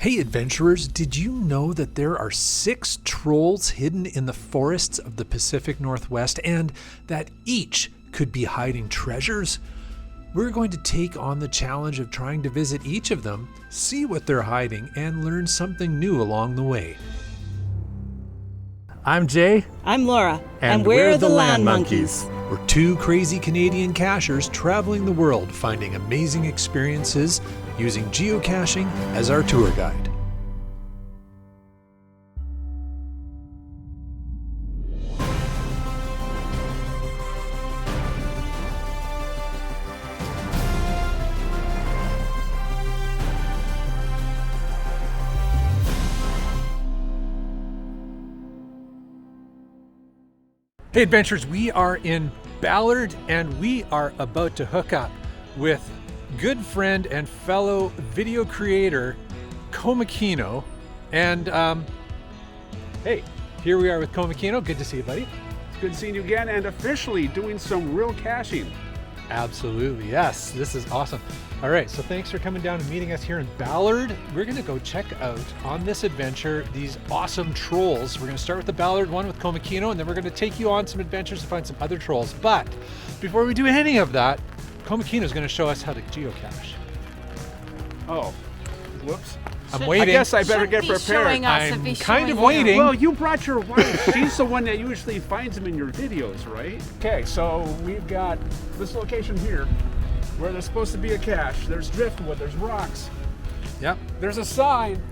Hey adventurers, did you know that there are 6 trolls hidden in the forests of the Pacific Northwest and that each could be hiding treasures? We're going to take on the challenge of trying to visit each of them, see what they're hiding, and learn something new along the way. I'm Jay. I'm Laura. And we're the LANMonkeys. We're 2 crazy Canadian cachers traveling the world, finding amazing experiences using geocaching as our tour guide. Hey adventurers, we are in Ballard and we are about to hook up with good friend and fellow video creator Komakino. And hey, here we are with Komakino. Good to see you, buddy. It's good seeing you again and officially doing some real caching. Absolutely, yes. This is awesome. All right, so thanks for coming down and meeting us here in Ballard. We're gonna go check out on this adventure these awesome trolls. We're gonna start with the Ballard one with Komakino, and then we're gonna take you on some adventures to find some other trolls. But before we do any of that, Komakino is gonna show us how to geocache. Oh, whoops. I'm waiting. I guess I better get prepared. I'm kind of waiting. Well, you brought your wife. She's the one that usually finds them in your videos, right? Okay, so we've got this location here where there's supposed to be a cache. There's driftwood, there's rocks. Yep. There's a sign.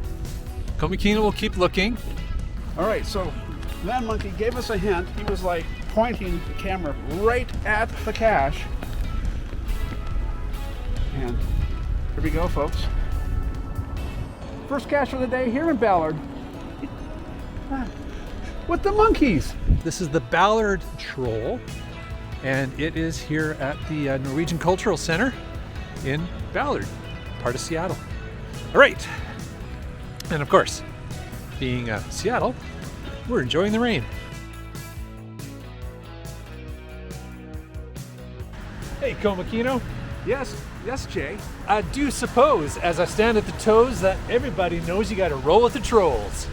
Komakino will keep looking. All right, so LANMonkey gave us a hint. He was like pointing the camera right at the cache. And here we go, folks. First cache of the day here in Ballard with the monkeys. This is the Ballard Troll, and it is here at the Norwegian Cultural Center in Ballard, part of Seattle. All right, and of course, being Seattle, we're enjoying the rain. Hey, Komakino. Yes, Jay. I do suppose, as I stand at the toes, that everybody knows you got to roll with the trolls.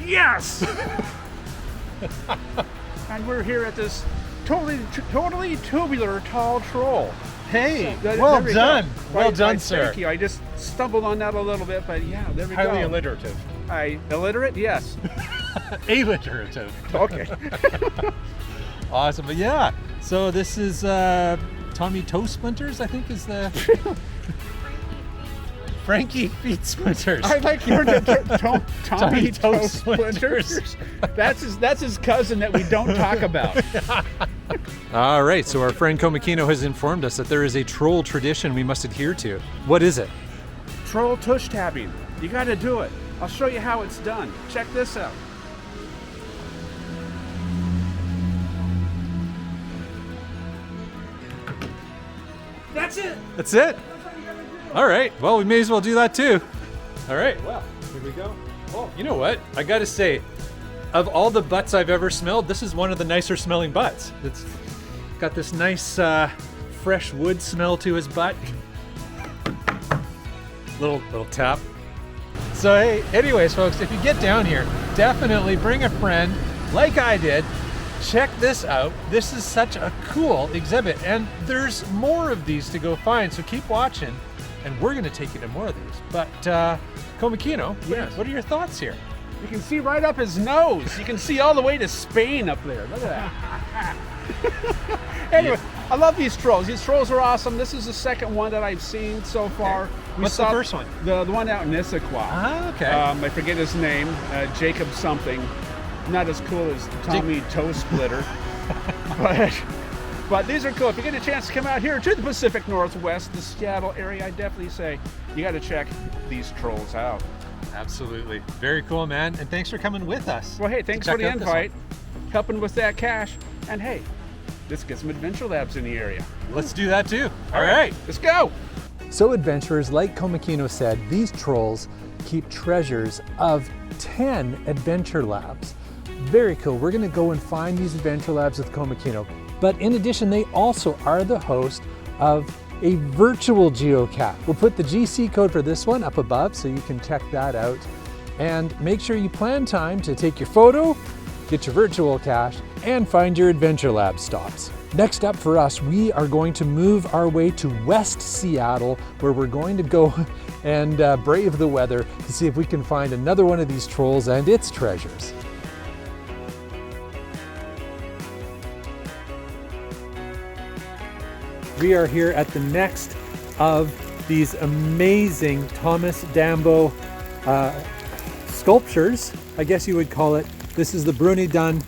Yes! And we're here at this totally tubular tall troll. Hey, So, well there we done. go. Well done, sir. Thank you. I just stumbled on that a little bit, but yeah, there we go. Highly alliterative. Illiterate? Yes. Alliterative. Okay. Awesome, but yeah. So this is Tommy Toe Splinters, I think is the Frankie Feet Splinters. I like your Tommy Toe Splinters. That's his cousin that we don't talk about. All right, so our friend Komakino has informed us that there is a troll tradition we must adhere to. What is it? Troll tush tapping. You got to do it. I'll show you how it's done. Check this out. That's it. That's it? All right, well, we may as well do that too. All right, well, here we go. Oh, you know what? I gotta say, of all the butts I've ever smelled, this is one of the nicer smelling butts. It's got this nice fresh wood smell to his butt. Little tap. So hey, anyways, folks, if you get down here, definitely bring a friend like I did. Check this out. This is such a cool exhibit, and there's more of these to go find, so keep watching, and we're going to take you to more of these. But Komakino, Yes. what are your thoughts here? You can see right up his nose. You can see all the way to Spain up there. Look at that. Anyway, I love these trolls. These trolls are awesome. This is the second one that I've seen so far. What's the first one? The one out in Issaquah. Ah, okay. I forget his name. Jacob something. Not as cool as Tommy Toe Splitter. But these are cool. If you get a chance to come out here to the Pacific Northwest, the Seattle area, I definitely say you got to check these trolls out. Absolutely. Very cool, man. And thanks for coming with us. Well, hey, thanks for the invite, helping with that cache. And hey, let's get some adventure labs in the area. Let's do that too. All right. Let's go. So adventurers, like Komakino said, these trolls keep treasures of 10 adventure labs. Very cool. We're going to go and find these adventure labs with Komakino. But in addition, they also are the host of a virtual geocache. We'll put the GC code for this one up above so you can check that out. And make sure you plan time to take your photo, get your virtual cache, and find your Adventure Lab stops. Next up for us, we are going to move our way to West Seattle, where we're going to go and brave the weather to see if we can find another one of these trolls and its treasures. We are here at the next of these amazing Thomas Dambo sculptures, I guess you would call it. This is the Bruni Dunn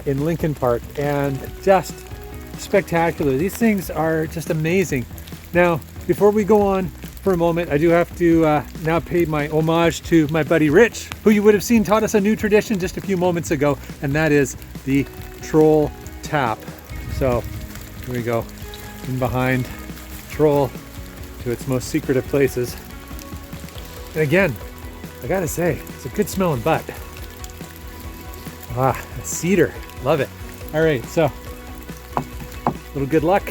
in Lincoln Park, and just spectacular. These things are just amazing. Now, before we go on for a moment, I do have to now pay my homage to my buddy Rich, who you would have seen taught us a new tradition just a few moments ago, and that is the troll tap. So here we go, in behind troll to its most secretive places. And again, I gotta say, it's a good smelling butt. Ah, a cedar, love it. All right, so a little good luck.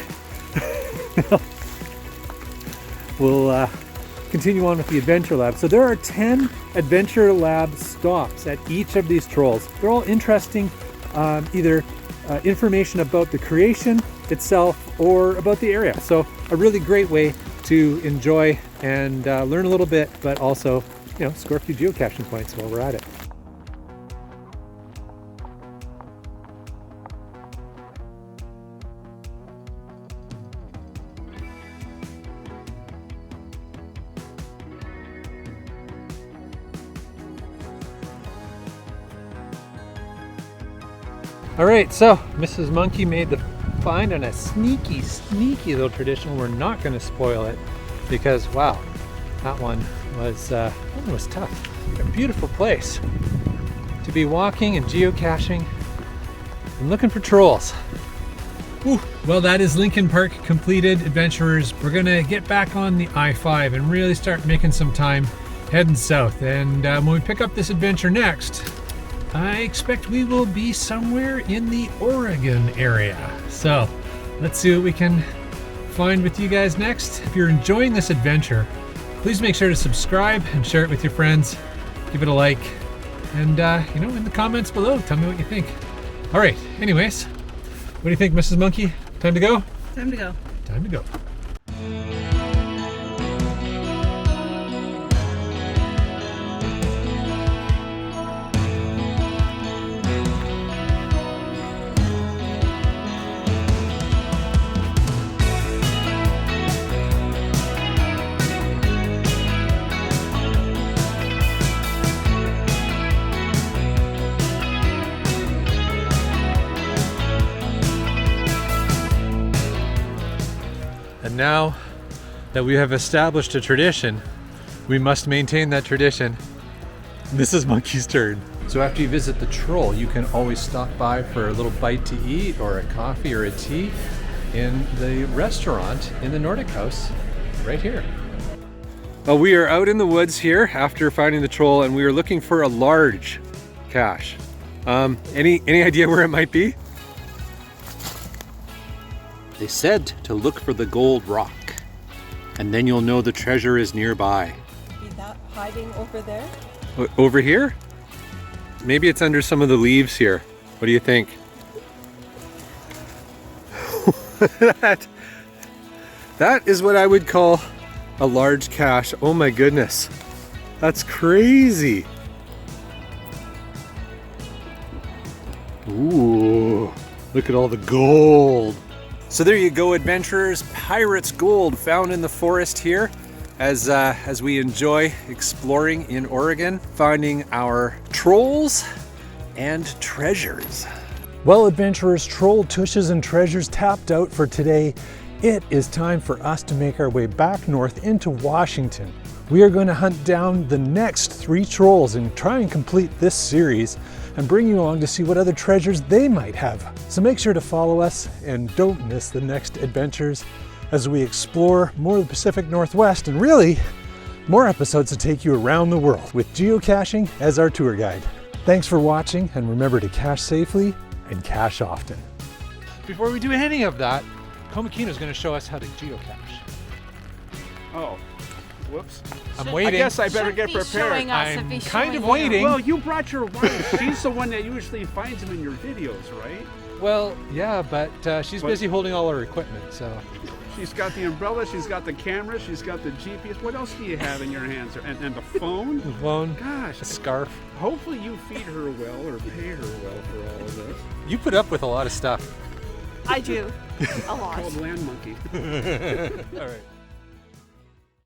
We'll continue on with the Adventure Lab. So there are 10 Adventure Lab stops at each of these trolls. They're all interesting, either information about the creation itself or about the area. So a really great way to enjoy and learn a little bit, but also, you know, score a few geocaching points while we're at it. All right, so Mrs. Monkey made the find on a sneaky little tradition. We're not going to spoil it because, wow, that one was tough. A beautiful place to be walking and geocaching and looking for trolls. Whew. Well, that is Lincoln Park completed, adventurers. We're going to get back on the I-5 and really start making some time heading south. And when we pick up this adventure next, I expect we will be somewhere in the Oregon area. So let's see what we can find with you guys next. If you're enjoying this adventure, please make sure to subscribe and share it with your friends. Give it a like, and you know, in the comments below, tell me what you think. All right, anyways, what do you think, Mrs. Monkey? Time to go? Time to go. Time to go. And now that we have established a tradition, we must maintain that tradition. This is Monkey's turn. So after you visit the troll, you can always stop by for a little bite to eat or a coffee or a tea in the restaurant in the Nordic House right here. Well, we are out in the woods here after finding the troll, and we are looking for a large cache. Any idea where it might be? They said to look for the gold rock, and then you'll know the treasure is nearby. Be that hiding over there? Over here? Maybe it's under some of the leaves here. What do you think? That is what I would call a large cache. Oh my goodness. That's crazy. Ooh, look at all the gold. So there you go, adventurers. Pirates gold found in the forest here as we enjoy exploring in Oregon, finding our trolls and treasures. Well, adventurers, troll, tushes, and treasures tapped out for today. It is time for us to make our way back north into Washington. We are going to hunt down the next 3 trolls and try and complete this series and bring you along to see what other treasures they might have. So make sure to follow us and don't miss the next adventures as we explore more of the Pacific Northwest and really more episodes to take you around the world with geocaching as our tour guide. Thanks for watching, and remember to cache safely and cache often. Before we do any of that, Komakino is going to show us how to geocache. Oh, whoops. I'm Should- waiting. I guess I better Should get be prepared. showing us if I'm he's kind of showing you. waiting. Well, you brought your wife. She's the one that usually finds them in your videos, right? Well, yeah, but she's But- busy holding all our equipment, so. She's got the umbrella, she's got the camera, she's got the GPS. What else do you have in your hands? And the phone? The phone, Gosh, a scarf. hopefully you feed her well or pay her well for all of this. You put up with a lot of stuff. I do. A lot. Called LANMonkey. All right.